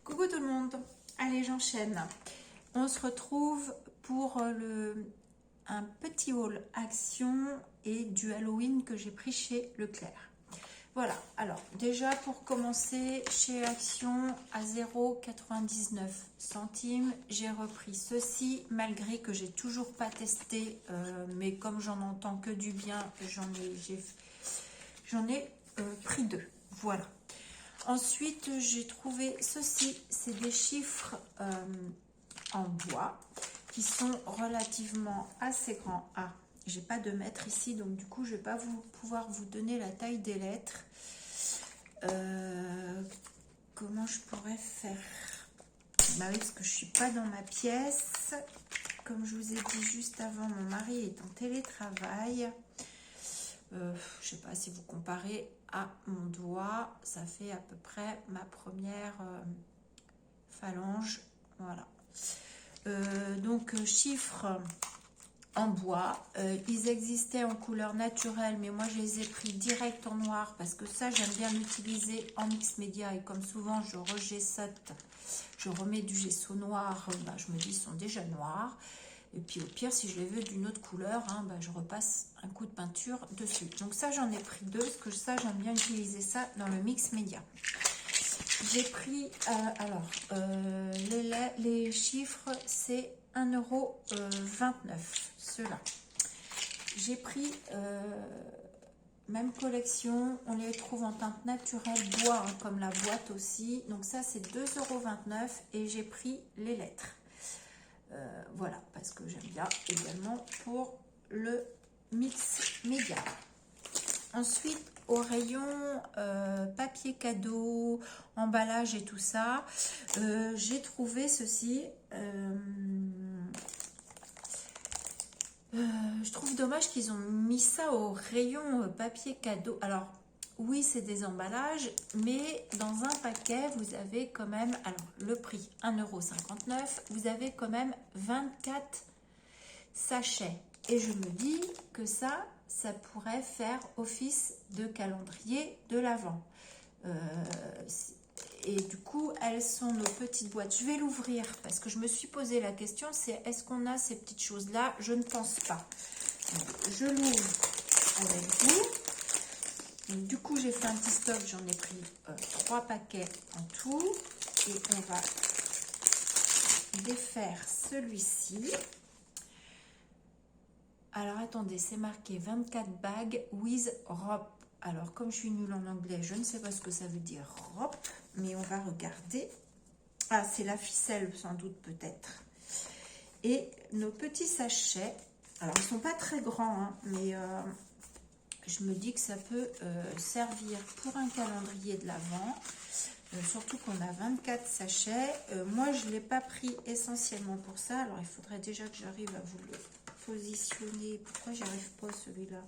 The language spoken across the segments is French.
Coucou tout le monde, allez j'enchaîne. On se retrouve pour un petit haul Action et du Halloween que j'ai pris chez Leclerc. Voilà, alors déjà pour commencer, chez Action à 0,99 centimes, j'ai repris ceci malgré que j'ai toujours pas testé, mais comme j'en entends que du bien, j'en ai pris deux, voilà. Ensuite, j'ai trouvé ceci, c'est des chiffres en bois qui sont relativement assez grands. Ah, j'ai pas de mètre ici, donc du coup, je vais pas pouvoir vous donner la taille des lettres. Comment je pourrais faire? Bah oui, parce que je suis pas dans ma pièce. Comme je vous ai dit juste avant, mon mari est en télétravail. Je sais pas si vous comparez à mon doigt, ça fait à peu près ma première phalange, voilà. Donc chiffres en bois, ils existaient en couleur naturelle, mais moi je les ai pris direct en noir parce que ça j'aime bien l'utiliser en mix média, et comme souvent je regessaute, je remets du gesso noir, bah, je me dis ils sont déjà noirs. Et puis au pire, si je les veux d'une autre couleur, hein, bah, je repasse un coup de peinture dessus. Donc ça, j'en ai pris deux, parce que ça, j'aime bien utiliser ça dans le mix média. J'ai pris, les chiffres, c'est 1,29 €, ceux-là. J'ai pris, même collection, on les trouve en teinte naturelle, bois, hein, comme la boîte aussi. Donc ça, c'est 2,29 € et j'ai pris les lettres. Voilà, parce que j'aime bien également pour le mix média. Ensuite, au rayon papier cadeau, emballage et tout ça, j'ai trouvé ceci. Je trouve dommage qu'ils ont mis ça au rayon papier cadeau. Alors, oui, c'est des emballages, mais dans un paquet, vous avez quand même, alors le prix 1,59 €, vous avez quand même 24 sachets. Et je me dis que ça pourrait faire office de calendrier de l'Avent. Et du coup, elles sont nos petites boîtes. Je vais l'ouvrir parce que je me suis posé la question, c'est est-ce qu'on a ces petites choses-là? Je ne pense pas. Donc, je l'ouvre avec vous. Donc, du coup, j'ai fait un petit stock, j'en ai pris 3 paquets en tout. Et on va défaire celui-ci. Alors, attendez, c'est marqué 24 bags with rope. Alors, comme je suis nulle en anglais, je ne sais pas ce que ça veut dire rope, mais on va regarder. Ah, c'est la ficelle, sans doute, peut-être. Et nos petits sachets, alors ils ne sont pas très grands, hein, mais je me dis que ça peut servir pour un calendrier de l'Avent, surtout qu'on a 24 sachets. Moi, je ne l'ai pas pris essentiellement pour ça, alors il faudrait déjà que j'arrive à vous le positionner. Pourquoi j'y arrive pas celui-là?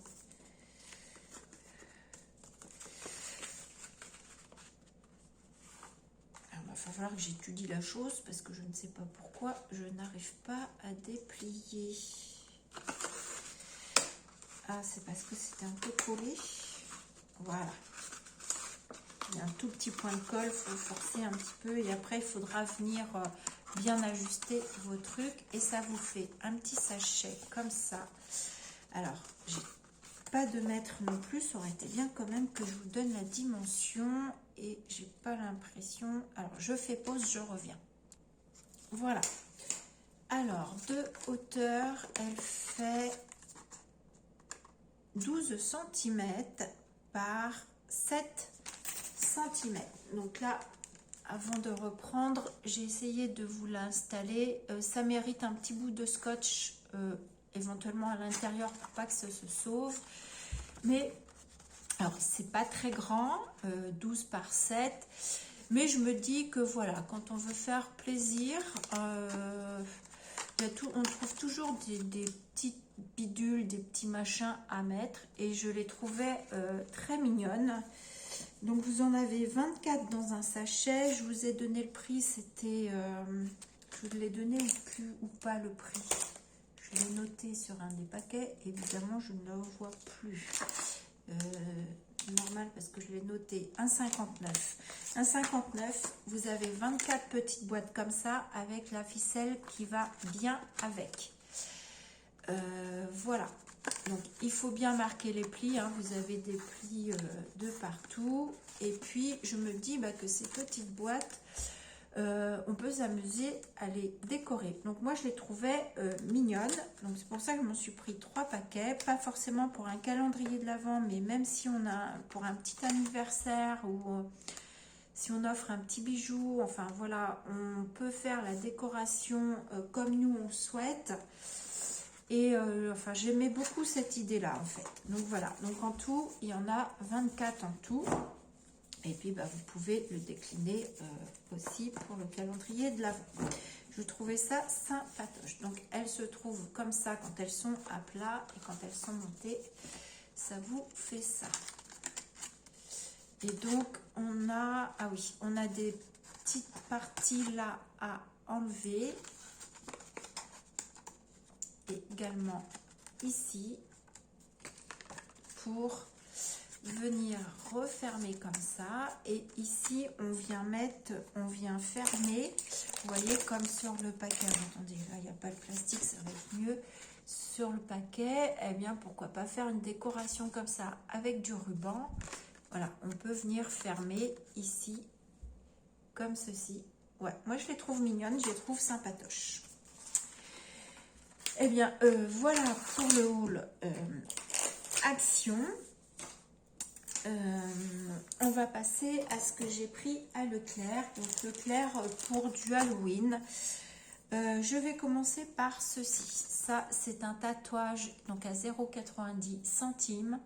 Il va falloir que j'étudie la chose parce que je ne sais pas pourquoi je n'arrive pas à déplier. Ah, c'est parce que c'était un peu collé. Voilà. Il y a un tout petit point de colle, il faut forcer un petit peu et après il faudra venir bien ajuster vos trucs et ça vous fait un petit sachet comme ça. Alors, j'ai pas de mètre non plus, ça aurait été bien quand même que je vous donne la dimension et j'ai pas l'impression. Alors, je fais pause, je reviens. Voilà. Alors, de hauteur, elle fait 12 cm par 7 cm. Donc là, avant de reprendre, j'ai essayé de vous l'installer. Ça mérite un petit bout de scotch éventuellement à l'intérieur pour pas que ça se sauve. Mais alors c'est pas très grand, 12 par 7. Mais je me dis que voilà, quand on veut faire plaisir, on trouve toujours des petites bidules, des petits machins à mettre. Et je les trouvais très mignonnes. Donc vous en avez 24 dans un sachet. Je vous ai donné le prix, c'était... je vous l'ai donné ou pas le prix? Je l'ai noté sur un des paquets. Évidemment, je ne le vois plus. normal parce que je l'ai noté, 1,59. 1,59, vous avez 24 petites boîtes comme ça avec la ficelle qui va bien avec. Voilà, donc il faut bien marquer les plis, hein. Vous avez des plis de partout. Et puis je me dis que ces petites boîtes, on peut s'amuser à les décorer. Donc moi je les trouvais mignonnes, donc c'est pour ça que je m'en suis pris 3 paquets, pas forcément pour un calendrier de l'Avent, mais même si on a pour un petit anniversaire ou si on offre un petit bijou, enfin voilà, on peut faire la décoration comme nous on souhaite. Et enfin j'aimais beaucoup cette idée là en fait. Donc voilà, donc en tout il y en a 24 en tout. Et puis, vous pouvez le décliner aussi pour le calendrier de l'Avent. Je trouvais ça sympatoche. Donc, elles se trouvent comme ça quand elles sont à plat et quand elles sont montées. Ça vous fait ça. Et donc, on a... Ah oui, on a des petites parties là à enlever. Et également ici pour venir refermer comme ça. Et ici on vient fermer, vous voyez, comme sur le paquet. Attendez, là il n'y a pas le plastique, ça va être mieux. Sur le paquet, eh bien pourquoi pas faire une décoration comme ça avec du ruban. Voilà, on peut venir fermer ici comme ceci. Ouais, moi je les trouve mignonnes, je les trouve sympatoches. Eh bien voilà pour le haul action. On va passer à ce que j'ai pris à Leclerc. Donc Leclerc pour du Halloween. Je vais commencer par ceci. Ça, c'est un tatouage donc à 0,90 centimes.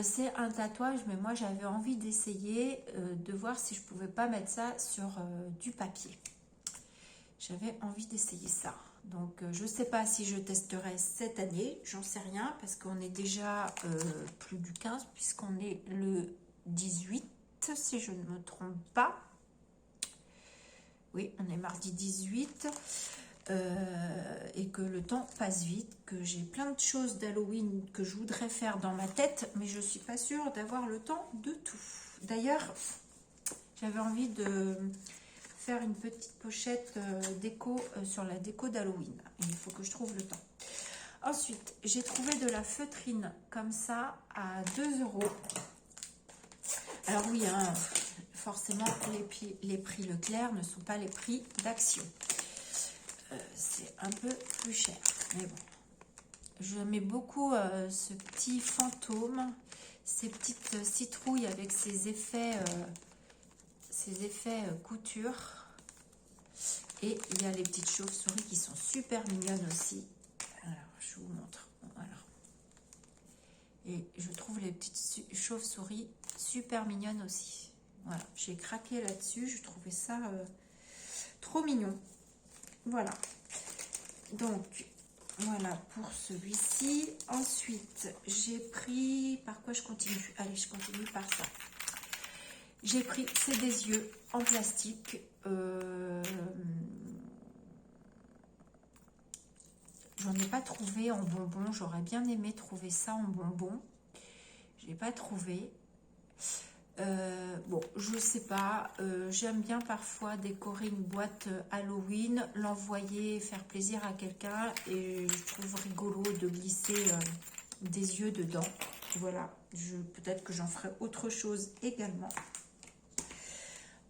C'est un tatouage, mais moi j'avais envie d'essayer de voir si je pouvais pas mettre ça sur du papier. J'avais envie d'essayer ça. Donc, je ne sais pas si je testerai cette année, j'en sais rien, parce qu'on est déjà plus du 15, puisqu'on est le 18, si je ne me trompe pas. Oui, on est mardi 18, et que le temps passe vite, que j'ai plein de choses d'Halloween que je voudrais faire dans ma tête, mais je ne suis pas sûre d'avoir le temps de tout. D'ailleurs, j'avais envie de... faire une petite pochette déco sur la déco d'Halloween. Il faut que je trouve le temps. Ensuite, j'ai trouvé de la feutrine comme ça à 2 €. Alors oui, hein, forcément, les prix Leclerc ne sont pas les prix d'Action. C'est un peu plus cher. Mais bon, j'aimais beaucoup ce petit fantôme, ces petites citrouilles avec ces effets couture. Et il y a les petites chauves-souris qui sont super mignonnes aussi. Alors, je vous montre. Voilà. Et je trouve les petites chauves-souris super mignonnes aussi. Voilà, j'ai craqué là-dessus. Je trouvais ça trop mignon. Voilà. Donc, voilà pour celui-ci. Ensuite, j'ai pris... Par quoi je continue? Allez, je continue par ça. J'ai pris, c'est des yeux en plastique. J'en ai pas trouvé en bonbon. J'aurais bien aimé trouver ça en bonbon. Je n'ai pas trouvé. Bon, je sais pas. J'aime bien parfois décorer une boîte Halloween, l'envoyer, faire plaisir à quelqu'un. Et je trouve rigolo de glisser des yeux dedans. Voilà. Peut-être que j'en ferai autre chose également.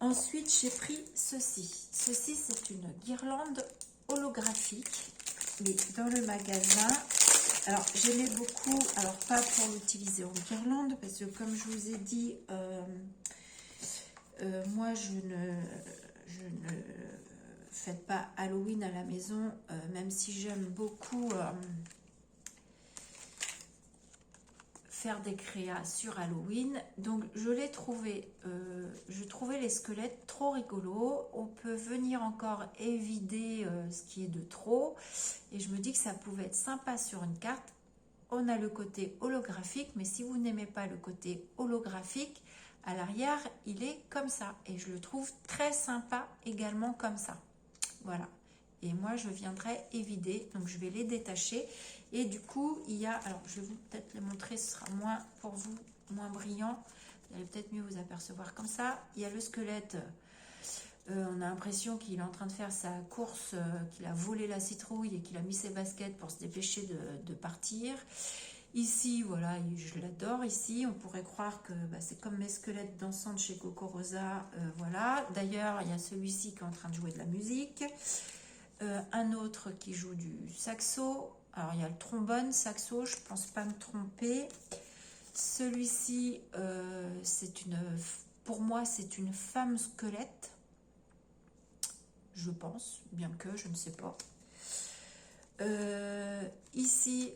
Ensuite, j'ai pris ceci. Ceci, c'est une guirlande holographique. Mais dans le magasin, alors j'aimais beaucoup, alors pas pour l'utiliser en guirlande, parce que comme je vous ai dit, moi je ne fête pas Halloween à la maison, même si j'aime beaucoup faire des créas sur Halloween. Donc je l'ai trouvé, je trouvais les squelettes trop rigolos. On peut venir encore évider ce qui est de trop, et je me dis que ça pouvait être sympa sur une carte. On a le côté holographique, mais si vous n'aimez pas le côté holographique, à l'arrière il est comme ça, et je le trouve très sympa également comme ça. Voilà. Et moi je viendrai évider, donc je vais les détacher. Et du coup il y a, alors je vais vous peut-être les montrer, ce sera moins pour vous moins brillant. Vous allez peut-être mieux vous apercevoir comme ça. Il y a le squelette. On a l'impression qu'il est en train de faire sa course, qu'il a volé la citrouille et qu'il a mis ses baskets pour se dépêcher de partir. Ici, voilà, je l'adore ici. On pourrait croire que c'est comme mes squelettes dansantes chez Coco Rosa. Voilà. D'ailleurs, il y a celui-ci qui est en train de jouer de la musique. Un autre qui joue du saxo. Alors, il y a le trombone, saxo, je pense pas me tromper. Celui-ci, pour moi, c'est une femme squelette. Je pense, bien que je ne sais pas. Ici,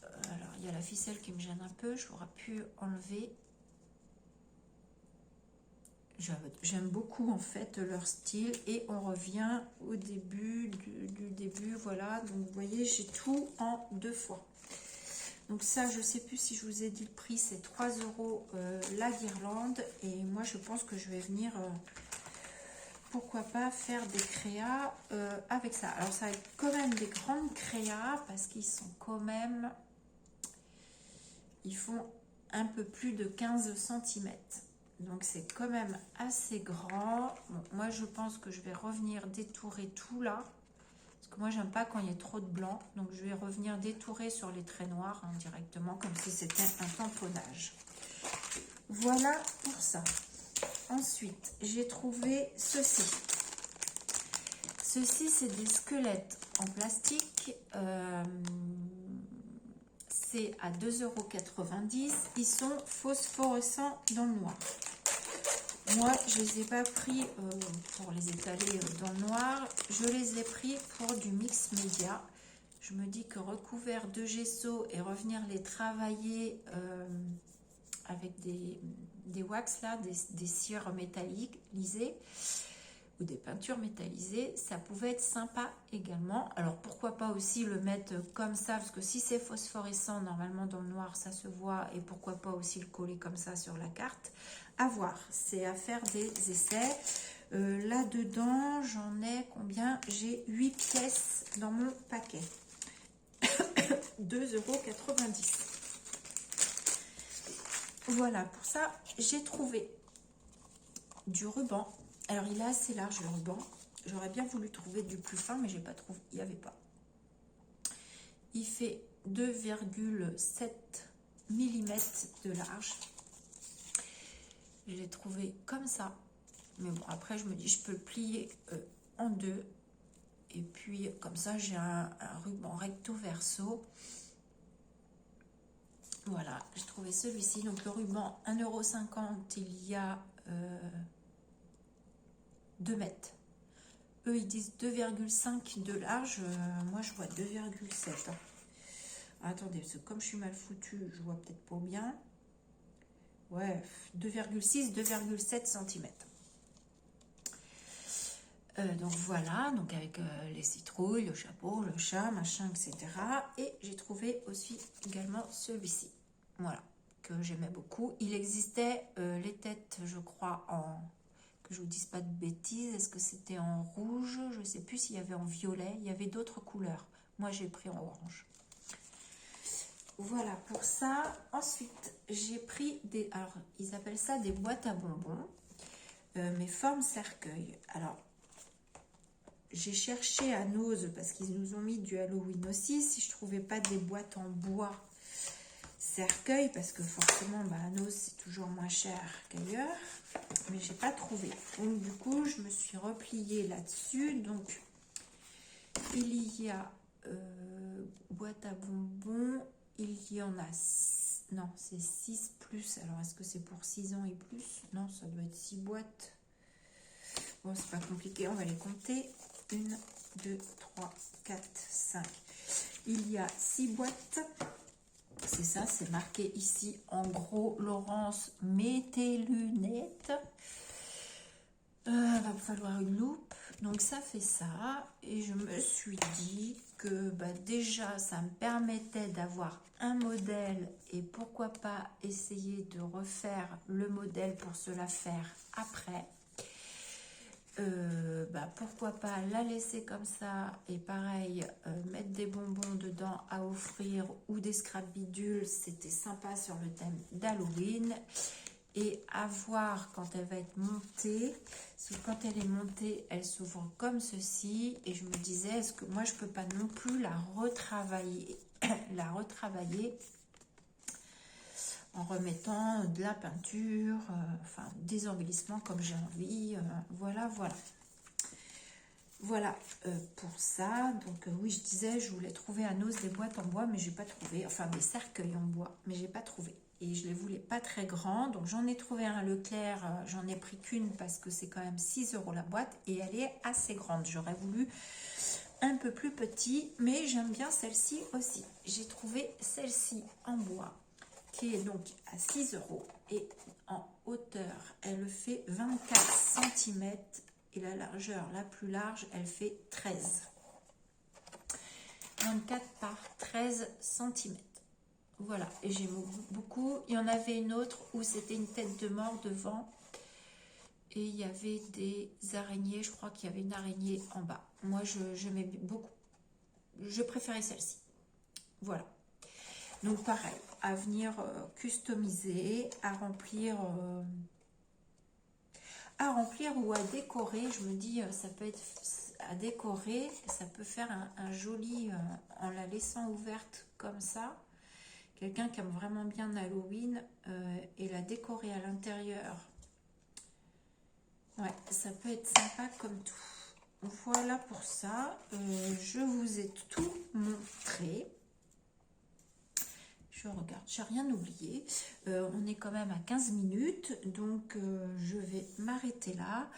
alors il y a la ficelle qui me gêne un peu, j'aurais pu enlever. J'aime beaucoup en fait leur style et on revient au début du début, voilà. Donc vous voyez, j'ai tout en 2 fois. Donc ça, je ne sais plus si je vous ai dit le prix, c'est 3 € la guirlande. Et moi, je pense que je vais venir... pourquoi pas faire des créas avec ça. Alors ça va être quand même des grandes créas parce qu'ils sont quand même, ils font un peu plus de 15 cm, donc c'est quand même assez grand. Bon, moi je pense que je vais revenir détourer tout là parce que moi j'aime pas quand il y a trop de blanc, donc je vais revenir détourer sur les traits noirs directement comme si c'était un tamponnage. Voilà pour ça. Ensuite, j'ai trouvé ceci. Ceci, c'est des squelettes en plastique. C'est à 2,90 €. Ils sont phosphorescents dans le noir. Moi, je ne les ai pas pris pour les étaler dans le noir. Je les ai pris pour du mix média. Je me dis que recouvert de gesso et revenir les travailler... avec des wax là, des cires métalliques lisées ou des peintures métallisées, ça pouvait être sympa également. Alors pourquoi pas aussi le mettre comme ça, parce que si c'est phosphorescent, normalement dans le noir ça se voit, et pourquoi pas aussi le coller comme ça sur la carte. À voir, c'est à faire des essais. Là dedans, j'en ai combien? J'ai 8 pièces dans mon paquet. 2,90 €. Voilà, pour ça, j'ai trouvé du ruban. Alors, il est assez large, le ruban. J'aurais bien voulu trouver du plus fin, mais j'ai pas trouvé. Il n'y avait pas. Il fait 2,7 mm de large. Je l'ai trouvé comme ça. Mais bon, après, je me dis, je peux le plier en deux. Et puis, comme ça, j'ai un ruban recto verso. Voilà, j'ai trouvé celui-ci. Donc le ruban, 1,50 €, il y a 2 mètres. Eux, ils disent 2,5 de large. Moi, je vois 2,7. Attendez, parce que comme je suis mal foutue, je vois peut-être pas bien. Ouais, 2,6, 2,7 cm. Donc voilà, donc avec les citrouilles, le chapeau, le chat, machin, etc. Et j'ai trouvé aussi également celui-ci. Voilà, que j'aimais beaucoup. Il existait les têtes, je crois, que je vous dise pas de bêtises. Est-ce que c'était en rouge? Je ne sais plus s'il y avait en violet. Il y avait d'autres couleurs. Moi, j'ai pris en orange. Voilà pour ça. Ensuite, j'ai pris des... Alors, ils appellent ça des boîtes à bonbons. Mais forme cercueil. Alors, j'ai cherché à Nose parce qu'ils nous ont mis du Halloween aussi. Si je trouvais pas des boîtes en bois cercueil, parce que forcément, à Nose, c'est toujours moins cher qu'ailleurs. Mais j'ai pas trouvé. Donc, du coup, je me suis repliée là-dessus. Donc, il y a boîte à bonbons. Il y en a... Non, c'est 6 plus. Alors, est-ce que c'est pour 6 ans et plus? Non, ça doit être 6 boîtes. Bon, c'est pas compliqué. On va les compter. 1, 2, 3, 4, 5. Il y a 6 boîtes. C'est ça, c'est marqué ici en gros. Laurence, mets tes lunettes. Va falloir une loupe. Donc ça fait ça. Et je me suis dit que déjà ça me permettait d'avoir un modèle. Et pourquoi pas essayer de refaire le modèle pour se la faire après. pourquoi pas la laisser comme ça et pareil, mettre des bonbons dedans à offrir ou des scrap bidules, c'était sympa sur le thème d'Halloween. Et à voir quand elle va être montée, parce que quand elle est montée, elle s'ouvre comme ceci, et je me disais, est-ce que moi je peux pas non plus la retravailler en remettant de la peinture, enfin des embellissements comme j'ai envie, voilà. Voilà pour ça. Donc oui, je disais, je voulais trouver à Noz des boîtes en bois, mais j'ai pas trouvé. Enfin, des cercueils en bois, mais j'ai pas trouvé. Et je les voulais pas très grands. Donc j'en ai trouvé un à Leclerc. J'en ai pris qu'une parce que c'est quand même 6 € la boîte. Et elle est assez grande. J'aurais voulu un peu plus petit, mais j'aime bien celle-ci aussi. J'ai trouvé celle-ci en bois, qui est donc à 6 €. Et en hauteur, elle fait 24 cm. Et la largeur la plus large, elle fait 13. 24 par 13 cm. Voilà, et j'aime beaucoup. Il y en avait une autre où c'était une tête de mort devant. Et il y avait des araignées. Je crois qu'il y avait une araignée en bas. Moi, j'aimais beaucoup. Je préférais celle-ci. Voilà. Donc pareil, à venir customiser, à remplir ou à décorer. Je me dis, ça peut être à décorer, ça peut faire un joli, en la laissant ouverte comme ça. Quelqu'un qui aime vraiment bien Halloween et la décorer à l'intérieur. Ouais, ça peut être sympa comme tout. Voilà pour ça. Je vous ai tout montré. Je regarde, j'ai rien oublié. On est quand même à 15 minutes, donc je vais m'arrêter là.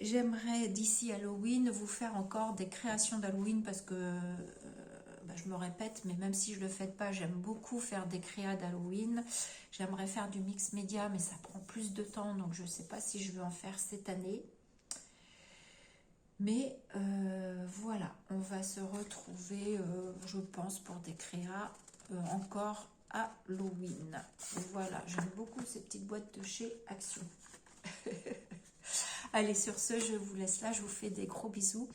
J'aimerais d'ici Halloween vous faire encore des créations d'Halloween parce que je me répète, mais même si je le fais pas, j'aime beaucoup faire des créas d'Halloween. J'aimerais faire du mix média, mais ça prend plus de temps, donc je ne sais pas si je vais en faire cette année. Mais voilà, on va se retrouver, je pense, pour des créas encore Halloween. Voilà, j'aime beaucoup ces petites boîtes de chez Action. Allez, sur ce, je vous laisse là. Je vous fais des gros bisous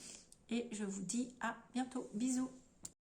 et je vous dis à bientôt. Bisous.